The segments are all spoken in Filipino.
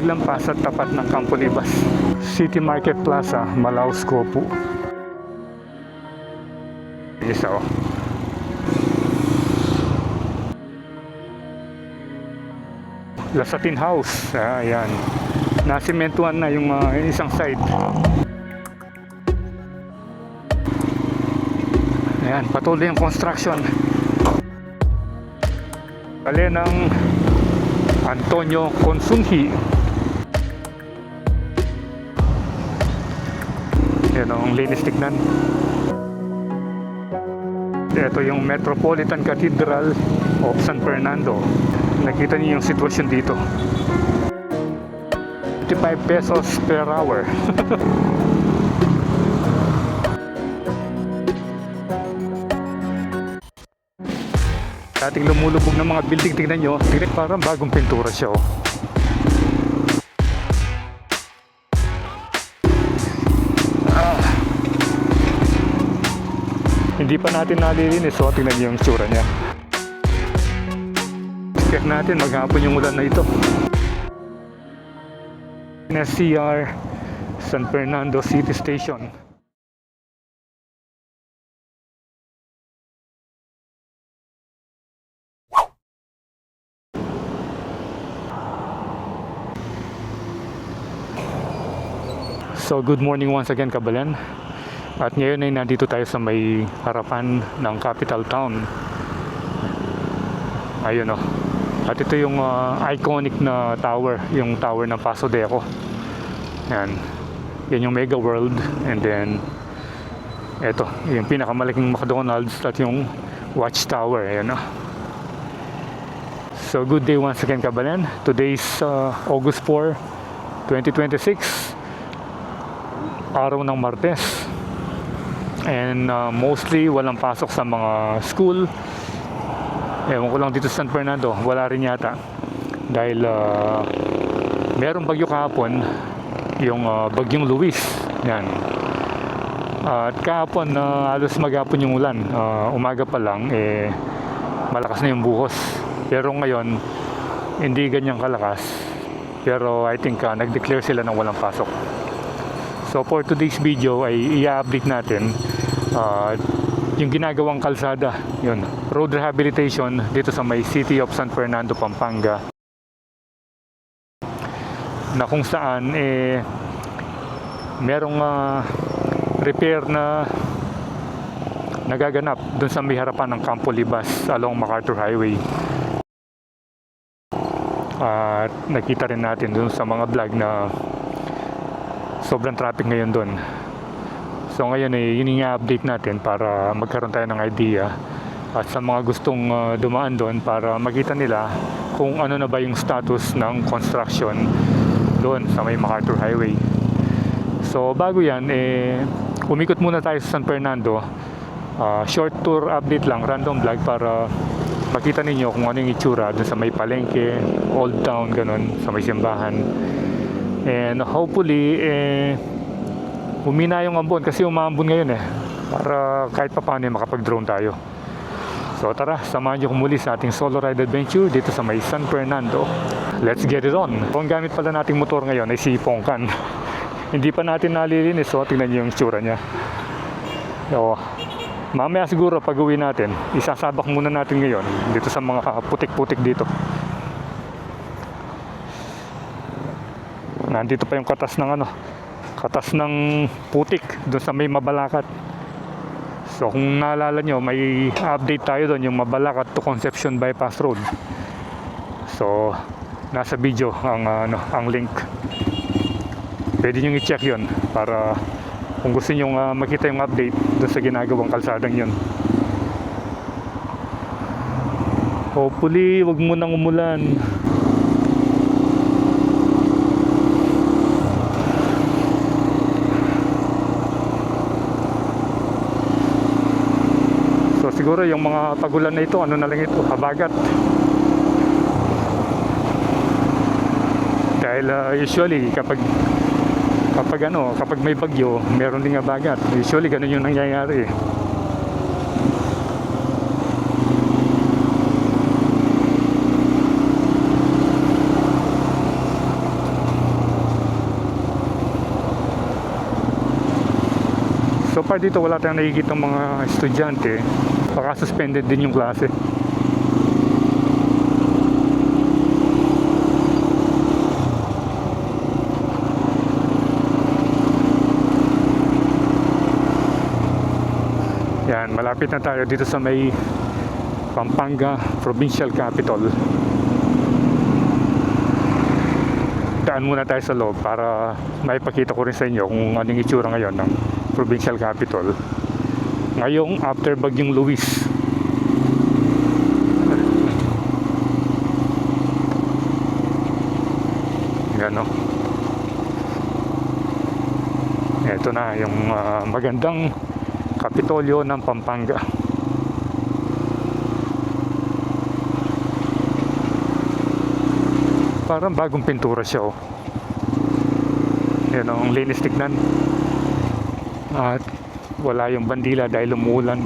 naglampas sa tapat ng Campo Libas. City Market Plaza, Malaus, Copu. Isa oh. Lasatin House, ayan. Nasimentuhan na yung isang side. Ayan, patuloy yung construction. Kali ng Antonio Consunji. Yan ang linis tignan. Ito yung Metropolitan Cathedral of San Fernando. Nakita niyo yung sitwasyon dito. 55 pesos per hour. Dating lumulubog ng mga building, tingnan nyo, parang bagong pintura siya oh. Hindi pa natin nalilinis, so tingnan nyo yung tsura niya. Check natin, maghapon yung ulan na ito. SCR San Fernando City Station. So good morning once again, Kabalan. At ngayon ay nandito tayo sa may harapan ng capital town. Ayun oh. At ito yung iconic na tower, yung tower ng Paso de Aco. Yan. Yan yung Mega World. And then eto, yung pinakamalaking McDonald's at yung Watchtower. Ayan oh. So good day once again, Kabalan. Today is August 4, 2026. Araw ng Martes. And mostly walang pasok sa mga school. Ewan ko lang dito sa San Fernando, wala rin yata. Dahil merong bagyo kahapon, yung bagyong Luis. Yan. At kahapon, halos maghapon yung ulan. Umaga pa lang, malakas na yung buhos. Pero ngayon, hindi ganyang kalakas. Pero I think nag-declare sila ng walang pasok. So for today's video ay i-update natin yung ginagawang kalsada, yun, road rehabilitation dito sa may City of San Fernando, Pampanga, na kung saan merong repair na nagaganap dun sa may harapan ng Campo Libas along MacArthur Highway. At nakita rin natin dun sa mga vlog na sobrang traffic ngayon doon. So ngayon yun yung update natin para magkaroon tayo ng idea at sa mga gustong dumaan doon para makita nila kung ano na ba yung status ng construction doon sa may MacArthur Highway. So bago yan, umikot muna tayo sa San Fernando. Short tour update lang, random vlog para makita ninyo kung ano yung itsura doon sa may palengke, old town, ganun, sa may simbahan. And hopefully, humina yung ambon kasi umambon ngayon para kahit pa paano makapag-drone tayo. So tara, samahan nyo muli sa ating solo ride adventure dito sa may San Fernando. Let's get it on! Ang gamit pala nating motor ngayon ay si Pongkan. Hindi pa natin nalilinis, so tingnan nyo yung tsura niya. So, mamaya siguro pag uwi natin, isasabak muna natin ngayon dito sa mga putik-putik dito. Nandito pa yung katas ng katas ng putik doon sa may Mabalacat. So kung naalala nyo, may update tayo doon, yung Mabalacat to Concepcion Bypass Road. So nasa video ang link. Pwede nyo i-check yun para kung gusto nyo makita yung update doon sa ginagawang kalsadang yun. Hopefully wag mo nang umulan. So siguro yung mga pagulan na ito, ano na lang ito, habagat. Dahil usually kapag may bagyo, meron ding habagat. Usually ganun yung nangyayari. So far dito wala tayong nakikita ng mga estudyante. Baka suspended din yung klase. Yan, malapit na tayo dito sa may Pampanga Provincial Capital. Daan muna tayo sa loob para maipakita ko rin sa inyo kung anong itsura ngayon ng Provincial Capital ngayong after Bagyong Luis. Yan, no? Ito na yung magandang Kapitolyo ng Pampanga. Parang bagong pintura siya, oh. Yan, ang linis tignan. At wala yung bandila dahil umuulan.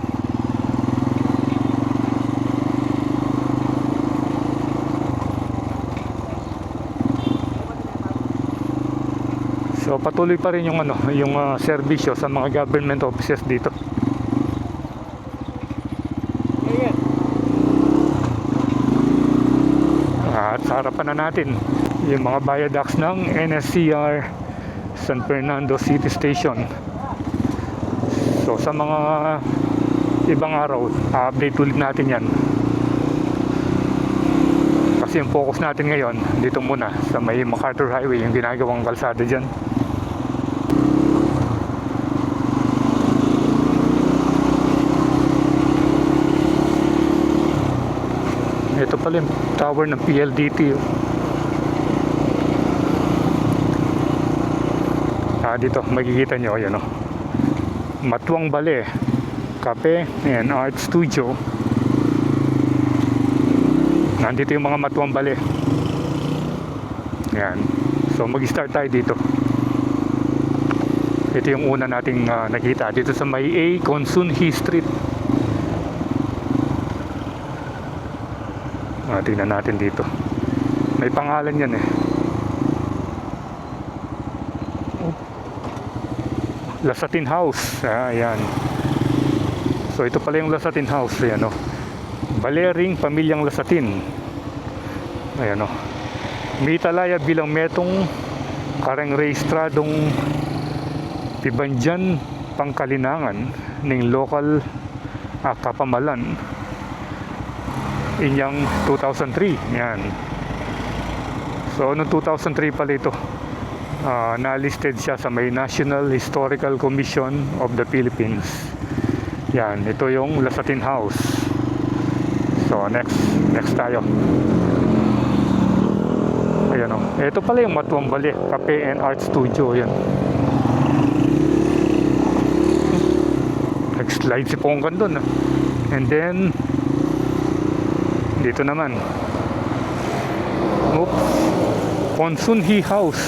So patuloy pa rin yung serbisyo sa mga government offices dito. At sa harapan na natin yung mga viaducts ng NSCR San Fernando City Station. So sa mga ibang araw, update ulit natin yan. Kasi yung focus natin ngayon dito muna sa may MacArthur Highway, yung ginagawang kalsada dyan. Ito pala yung tower ng PLDT. Dito makikita nyo, ayan, oh. Matuwang Ballet Cafe and Art Studio. Nandito yung mga Matuwang Ballet. Yan. So mag-start tayo dito. Ito yung una nating nakita dito sa may A. Consunji Street. Tingnan natin dito. May pangalan yan, eh. Lasatin House. Ayan. So ito pala yung Lasatin House. Ayan, oh. Balering Pamilyang Lasatin. Ayan, oh. Mitalaya bilang metong kareng rehistradong Pibanjan Pangkalinangan ng lokal kapamalan inyang 2003. Yan. So noong 2003 pala ito, na-listed siya sa may National Historical Commission of the Philippines. Yan, ito yung Lasatin House. So next tayo. Ayan, o. Ito pala yung Matuwang Ballet Cafe and Art Studio. Yan. Nag-slide si Pongkan dun, ah. And then dito naman, Consunji House.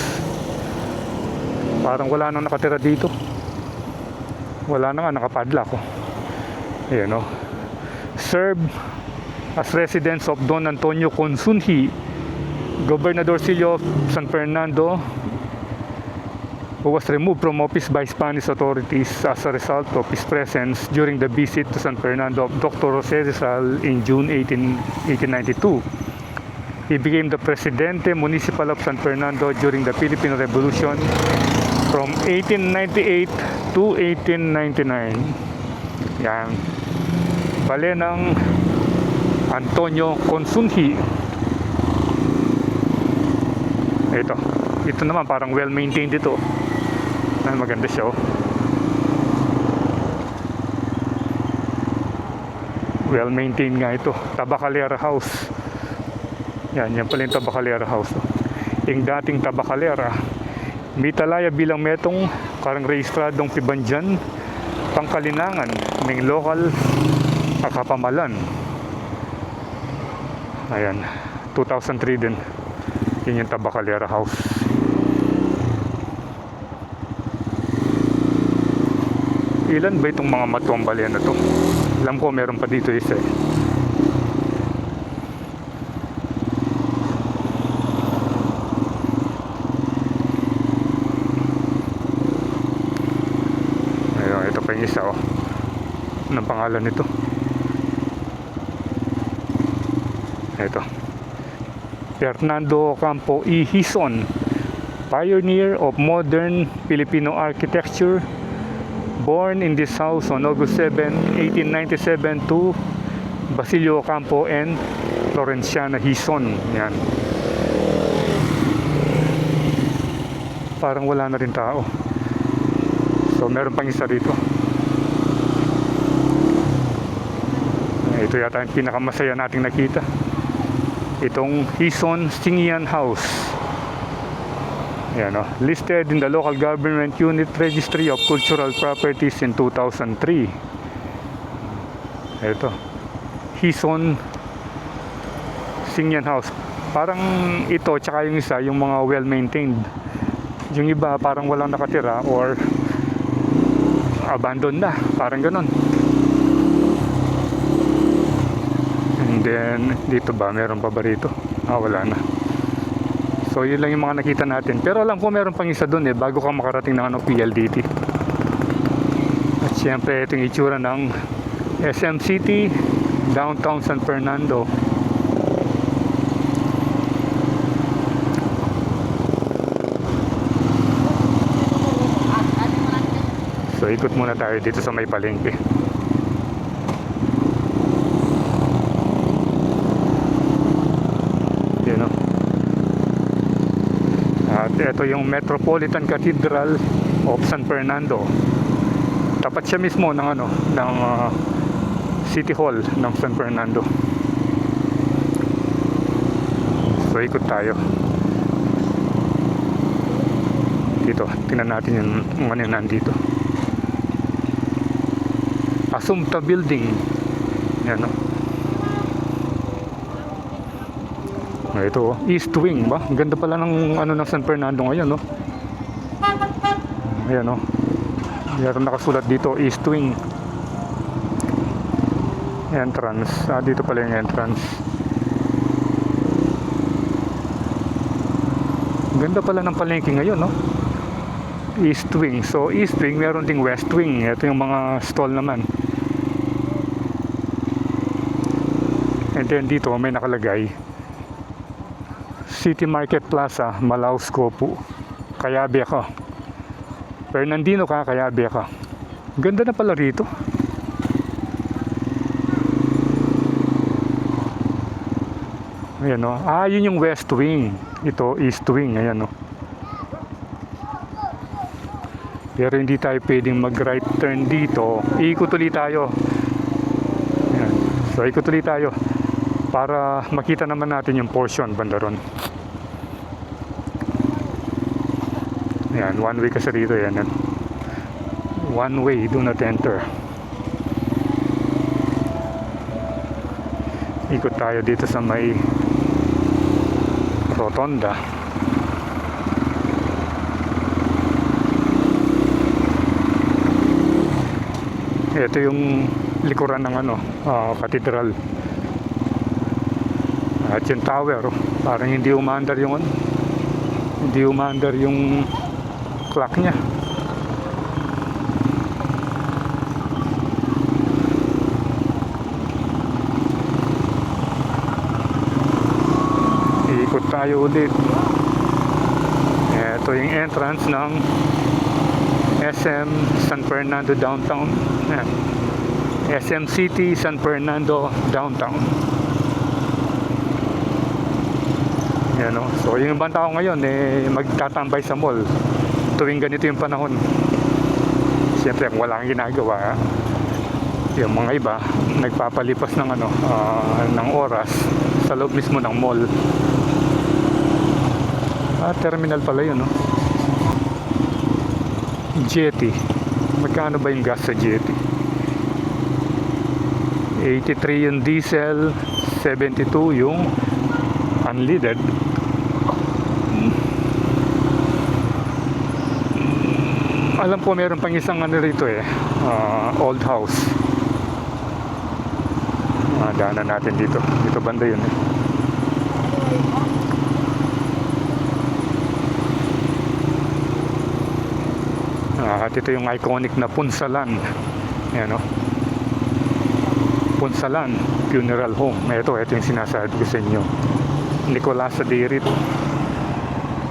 Parang wala nang nakatira dito. Wala na nga, nakapadlock, oh. Ayan, oh. Serve as residence of Don Antonio Consunji, Gobernadorcillo of San Fernando, who was removed from office by Spanish authorities as a result of his presence during the visit to San Fernando of Dr. Jose Rizal in June 1892. He became the Presidente Municipal of San Fernando during the Philippine Revolution from 1898 to 1899. Yan. Bale ng Antonio Consunji. Ito naman parang well-maintained ito. Maganda siya, oh. Well-maintained nga ito. Tabacalera House. Yan pala yung Tabacalera House, oh. Yung dating Tabacalera, Mitalaya bilang metong karang rehistradong Pibanjan Pangkalinangan ng lokal kapamalan. Ayan, 2003 din. Yun yung Tabacalera House. Ilan ba itong mga Matuwang Ballet na to? Alam ko meron pa dito isa, eh. Ayun, ito pa yung yung isa, oh. Anong pangalan nito? Ito. Fernando Ocampo y Hison, pioneer of modern Filipino architecture, born in this house on August 7, 1897 to Basilio Ocampo and Florenciana Hison. Yan. Parang wala na rin tao. So meron pang isa rito. Ito yata yung pinakamasaya nating nakita. Itong Hison Singian House. Yan, oh. Listed in the local government unit registry of cultural properties in 2003. Ito. Hison Singian House. Parang ito tsaka yung isa, yung mga well maintained. Yung iba parang walang nakatira or abandoned na, parang ganon. And then dito ba, meron pa ba rito? Wala na. So yun lang yung mga nakita natin, pero alam ko meron pang isa dun bago ka makarating ng PLDT. At syempre ito yung itsura ng SM City, downtown San Fernando. So ikot muna tayo dito sa may palengke. Yan, oh. At ito yung Metropolitan Cathedral of San Fernando. Tapat siya mismo ng City Hall ng San Fernando. So ikot tayo. Dito, tingnan natin yung ano nandito. Assumpta Building. Yan, oh. Ito, East Wing ba? Ang ganda pala ng ng San Fernando ngayon, no? Ayan, no? Meron nakasulat dito, East Wing. Entrance. Dito pala yung entrance. Ganda pala ng palengke ngayon, no? East Wing. So, East Wing, meron ding West Wing. Ito yung mga stall naman. And then dito may nakalagay City Market Plaza, Malaus Copu, Kayabe ka. Fernandino ka, Kayabe ka. Ganda na pala rito. Ayan, no? Yun yung West Wing. Ito, East Wing. Ayan, no? Pero hindi tayo pwedeng mag right turn dito. Ikot ulit tayo. Ayan. So ikot ulit tayo para makita naman natin yung portion banda ron. Ayan, one way kasi dito. Ayan. One way, do not enter. Ikot tayo dito sa may rotonda. Ito yung likuran ng katedral. At yung tower, parang hindi umaandar yung clock niya. Ikot tayo ulit. Ito yung entrance ng SM San Fernando Downtown. SM City San Fernando Downtown. Yan, no? So yung ibang tao ngayon magtatambay sa mall tuwing ganito yung panahon. Siyempre kung wala kang ginagawa, yung mga iba nagpapalipas ng ng oras sa loob mismo ng mall. Terminal pala yun, no? Jetty. Magkano ba yung gas sa Jetty? 83 yung diesel, 72 yung unleaded. Alam ko meron pang isang rito old house. Daanan natin dito. Dito banda yun At ito yung iconic na punsalan Ayan o. Punsalan Funeral Home. Ito yung sinasabi ko sa inyo. Nicolas Adirit.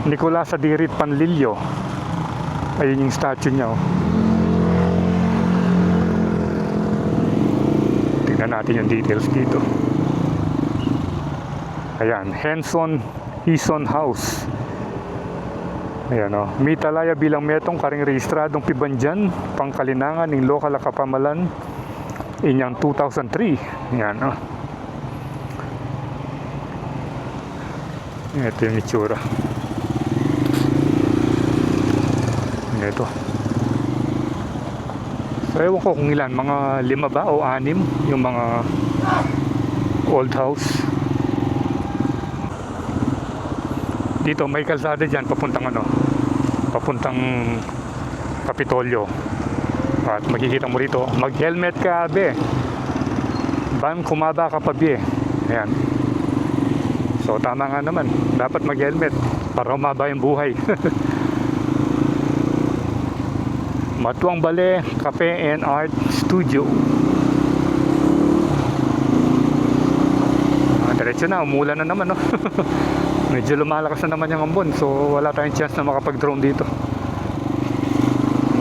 Nicolas Adirit Panlilio. Ayun yung statue niya, oh. Tingnan natin yung details dito. Ayan, Henson Hison House. Ayan o. Mitalaya bilang metong karing rehistradong pibanjan pangkalinangan ng lokal na kapamalan inyang 2003. Ayan o. Ito yung itsura. Ito. So ewan ko kung ilan, mga 5 ba o 6 yung mga old house. Dito may kalsada dyan papuntang papuntang Kapitolyo. At makikita mo rito, mag-helmet ka, be. Ban kumaba ka pa, be. Ayan. So tama nga naman, dapat mag-helmet para umaba yung buhay. Matuang Bale Cafe and Art Studio. Diretso na, umulan na naman, no? Medyo lumalakas na naman yung ambon, so wala tayong chance na makapag-drone dito.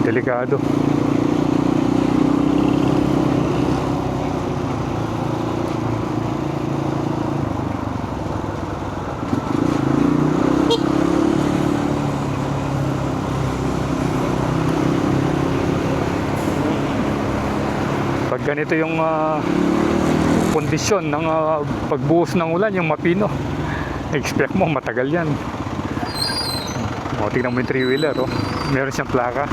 Delikado. Pag ganito yung kondisyon ng pagbuhos ng ulan, yung mapino, expect mo matagal yan. O, tingnan mo yung 3-wheeler, oh. Meron siyang plaka.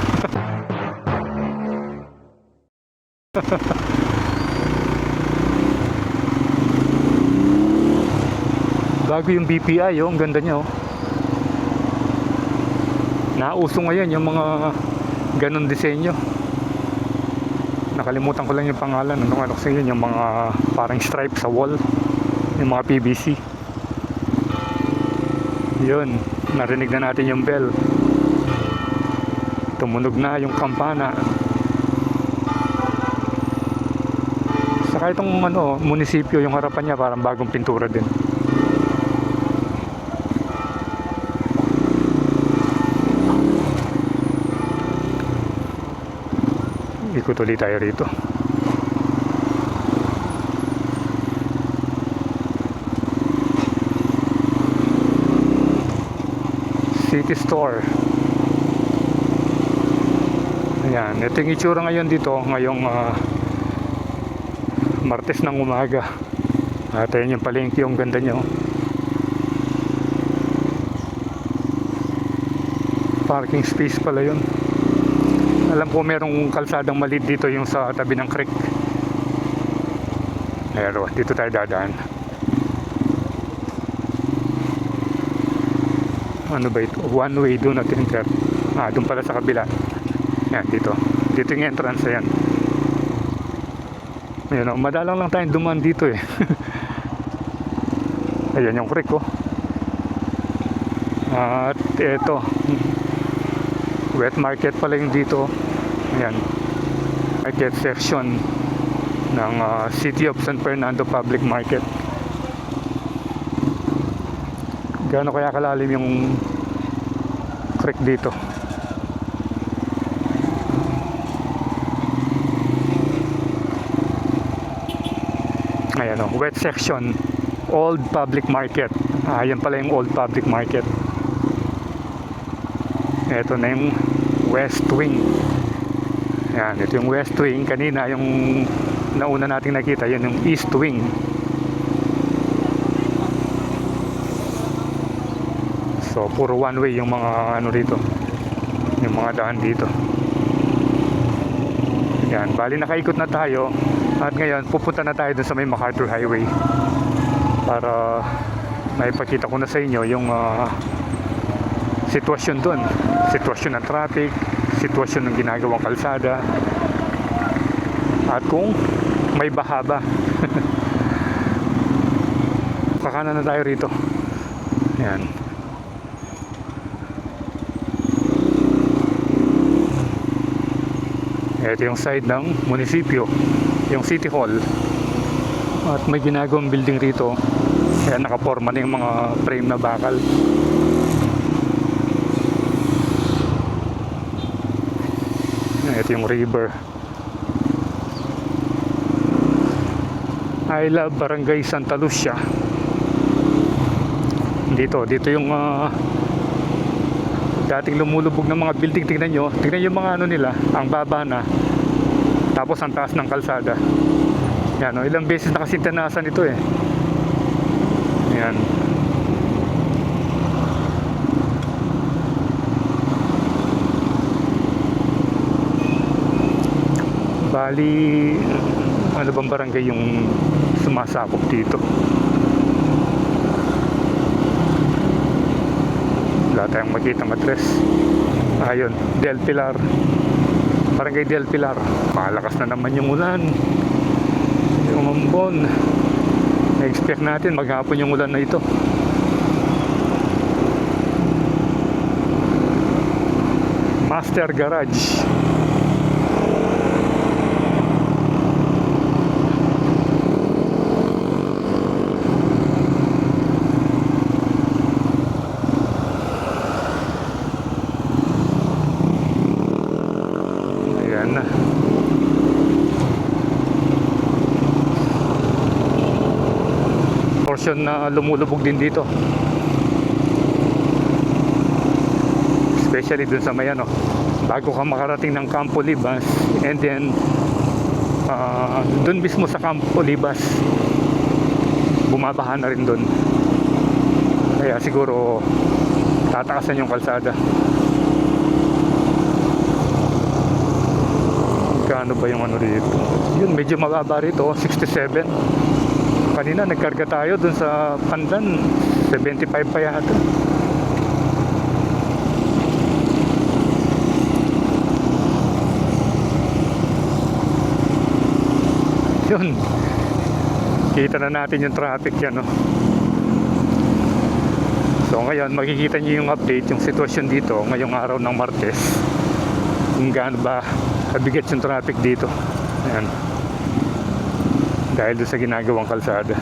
Bago yung BPI, oh. Ang ganda niya, oh. Nauso ngayon yung mga ganun disenyo. Nakalimutan ko lang yung pangalan. Ano kasi yun, yung mga parang stripe sa wall, yung mga PVC. Yun, narinig na natin yung bell. Tumunog na yung kampana. Saka itong munisipyo, yung harapan niya parang bagong pintura din. Ikot ulit tayo rito. City Store. Ayan, ito yung itsura ngayon dito ngayong Martes ng umaga. At ayun yung palengke, yung ganda nyo. Parking space pala yun. Alam ko merong kalsadang maliit dito, yung sa tabi ng creek. Pero dito tayo dadaan. Ano ba ito? One way, do not enter. Doon pala sa kabila. Yan, dito. Dito yung entrance, ayan. Ayan, madalang lang tayong dumaan dito, eh. Ayan yung creek, oh. At eto, wet market pala yung dito. Ayan, market section ng City of San Fernando Public Market. Gaano kaya kalalim yung creek dito? Ayan, wet section, Old Public Market. Ayan pala yung Old Public Market. Ito na yung West Wing. Ayan, ito yung West Wing. Kanina yung nauna nating nakita, yun yung East Wing. So puro one way yung mga dito, yung mga daan dito. Yan, bali nakaikot na tayo. At ngayon pupunta na tayo dun sa may MacArthur Highway para maipakita ko na sa inyo yung sitwasyon dun, sitwasyon ng traffic, sitwasyon ng ginagawang kalsada, at kung may baha ba. Kakanan na tayo rito. Yan. Ito yung side ng munisipyo, yung City Hall. At may ginagawang building rito. Kaya nakaporma na yung mga frame na bakal. Ito yung river. I love Barangay Santa Lucia. Dito yung dating lumulubog ng mga building. Tingnan yung mga ano nila, ang baba na. Tapos ang taas ng kalsada. Yan, ilang beses nakasintanasan ito eh. Yan. Bali, ano bang barangay yung sumasakop dito? Wala tayong makitang address. Ayun, Del Pilar. Barangay Del Pilar. Malakas na naman yung ulan. Yung umambon. Na-expect natin maghapon yung ulan na ito. Master Garage. Ayan na. Portion na lumulubog din dito. Especially dun sa may ano, bago ka makarating ng Campo Libas, and then dun mismo sa Campo Libas bumabaha na rin dun. Kaya siguro tataasan yung kalsada. Kano ba yung ano dito? Yun, medyo mababa rito, 67. Kanina nagkarga tayo dun sa Pandan, 75 pa yata. Yun, kita na natin yung traffic yan, no? So ngayon makikita nyo yung update, yung sitwasyon dito ngayong araw ng Martes, kung gaano ba kabigat yung traffic dito. Ayan, dahil doon sa ginagawang kalsada.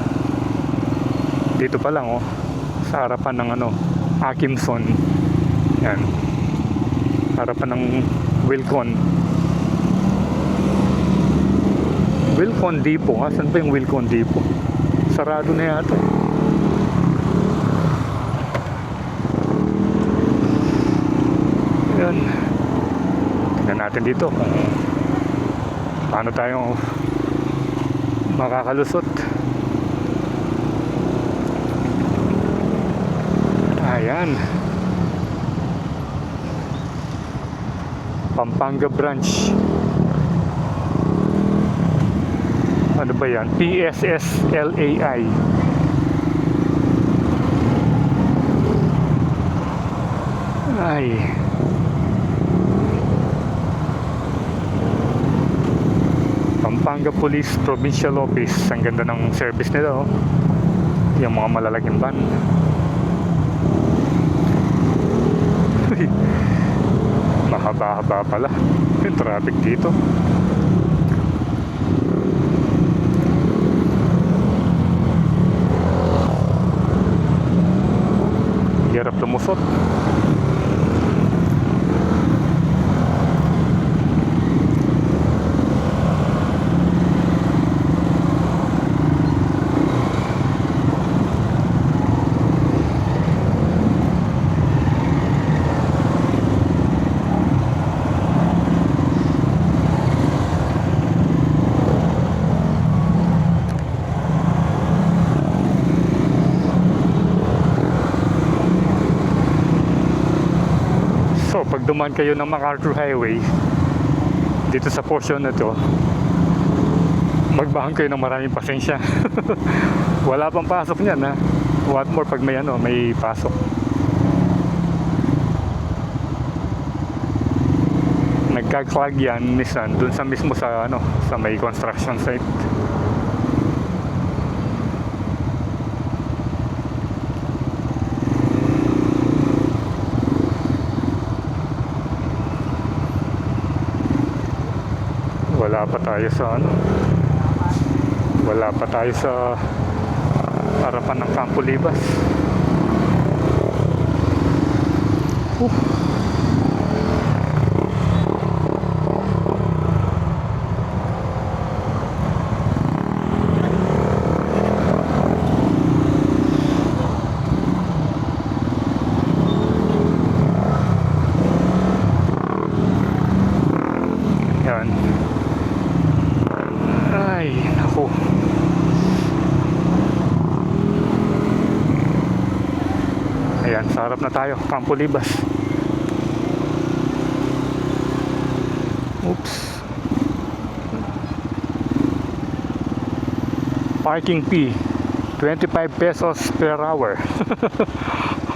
Dito pa lang, sa harapan ng ano, Akimson. Yan, harapan ng Wilcon Depot. Asan ba yung Wilcon Depot? Sarado na yata. Yan, tingnan natin dito kung paano tayo makakalusot. Ayan, Pampanga branch. Ano ba yan? PSSLAI. Ay, Pampanga Police Provincial Office. Ang ganda ng service nila, yung mga malalaking van. Mahaba-haba pala yung traffic dito. Hirap lumusot. So, pag dumaan kayo ng MacArthur Highway, dito sa portion na to, magbahan kayo ng maraming pasensya. Wala pang pasok niyan, ha. What more pag may ano, may pasok. Nagkaklag yan minsan dun sa mismo sa ano, sa may construction site. Wala pa tayo sa ano. Wala pa tayo sa harapan ng Campo Libas. Yan. Ay, naku. Ayan, sa harap na tayo, Campo Libas. Oops. Parking fee, 25 pesos per hour.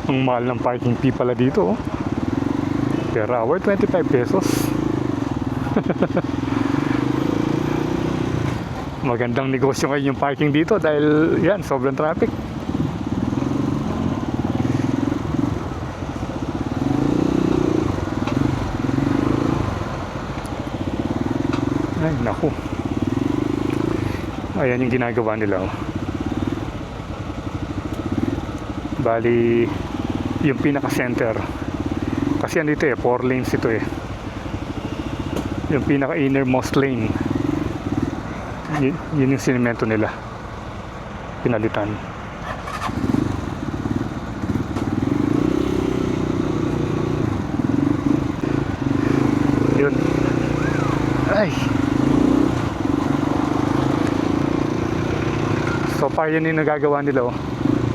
Ang mahal ng parking fee pala dito, oh. Per hour, 25 pesos. Magandang negosyo ngayon yung parking dito dahil yan, sobrang traffic. Ay, naku. Ayan yung ginagawa nila, oh. Bali, yung pinaka-center. Kasi ano ito 4 lanes ito eh. Yung pinaka-innermost lane. Yun yung sinimento nila. Pinalitan. Yun. Ay! So far yan yung nagagawa nila, oh.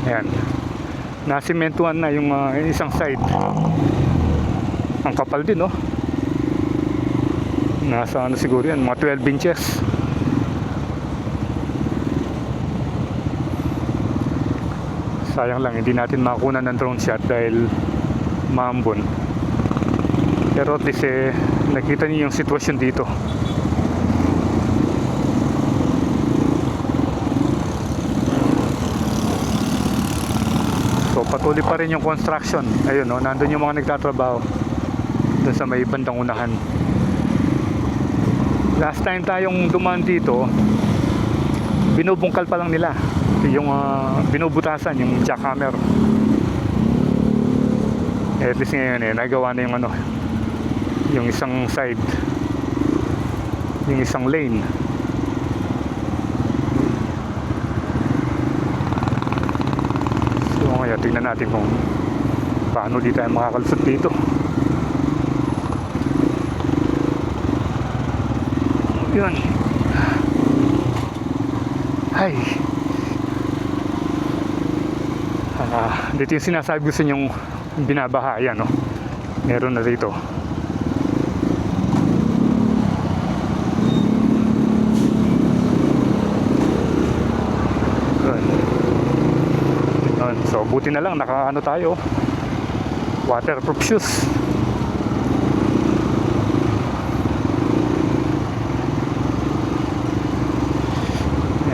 Ayan. Nasimentuhan na yung isang side. Ang kapal din, oh. Nasa ano siguro yan, mga 12 inches. Sayang lang, hindi natin makuha ng drone shot dahil maambon. Pero at least nakita niyo yung sitwasyon dito. So patuloy pa rin yung construction. Ayun, no, nandun yung mga nagtatrabaho doon sa may bandang unahan. Last time tayong dumaan dito, binubungkal pa lang nila yung binubutasan yung jackhammer. At least ngayon nagawa na yung yung isang side, yung isang lane. So ngayon tingnan natin kung paano di tayo makakalusot dito. Yun. Ay. Dito yung sinasabi gusto nyong binabaha. Ayan, no? Meron na dito. Yun. So buti na lang nakaano tayo, waterproof shoes.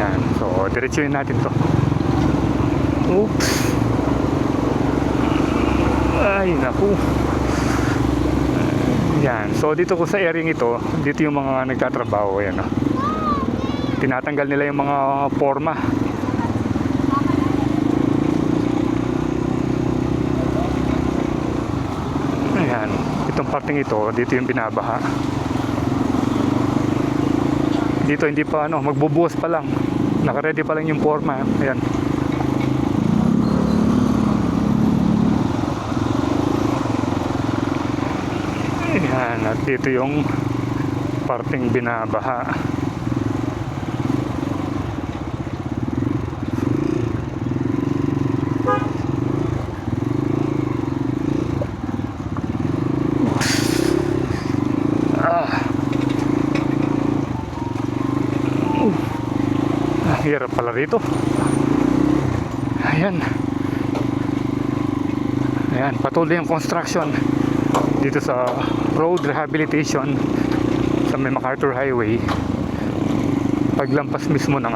Ayan. So diretsuhin natin to. Oops. Ay, naku. Yan. So dito ko sa area ito, dito yung mga nagtatrabaho. Ayan, no? Tinatanggal nila yung mga forma. Ayan. Itong parting ito, dito yung binabaha. Dito hindi pa magbubuhos pa lang. Naka-ready pa lang yung forma. Ayan. Ayan, at dito yung parting binabaha. Hirap pala rito. Ayan. Ayan, patuloy yung construction dito sa road rehabilitation sa may MacArthur Highway. Paglampas mismo ng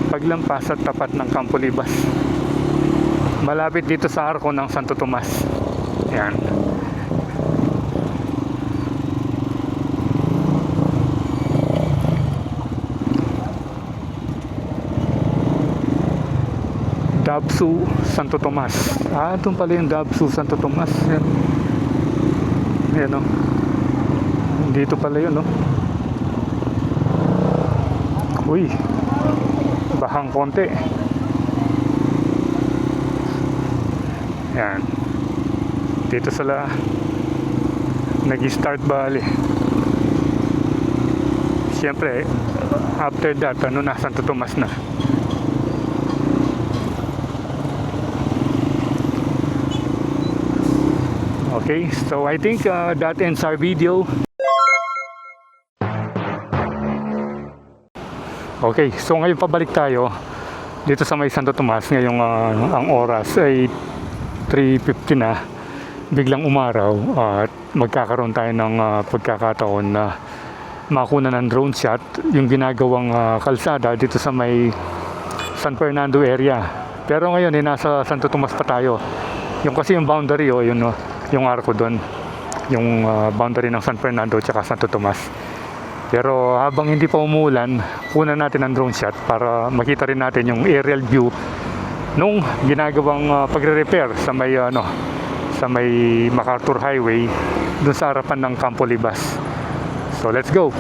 paglampas at tapat ng Campo Libas. Malapit dito sa arko ng Santo Tomas. Ayan. Dabsu, Santo Tomas. Doon pala yung Dabsu, Santo Tomas. Yan. Yan o. Dito pala yun o. Uy. Bahang konti. Yan. Dito sila nag-start bali. Siyempre, after that, Santo Tomas na. Okay, so I think that ends our video. Okay, so ngayon pabalik tayo dito sa may Santo Tomas. Ngayong ang oras ay 3:50 na. Biglang umaraw at magkakaroon tayo ng pagkakataon na makuna ng drone shot yung ginagawang kalsada dito sa may San Fernando area. Pero ngayon nasa Santo Tomas pa tayo. Yung kasi yung boundary yung arko doon, yung boundary ng San Fernando at Santo Tomas. Pero habang hindi pa umulan, kunan natin ang drone shot para makita rin natin yung aerial view nung ginagawang pagre-repair sa may MacArthur Highway doon sa harapan ng Campo Libas. So let's go.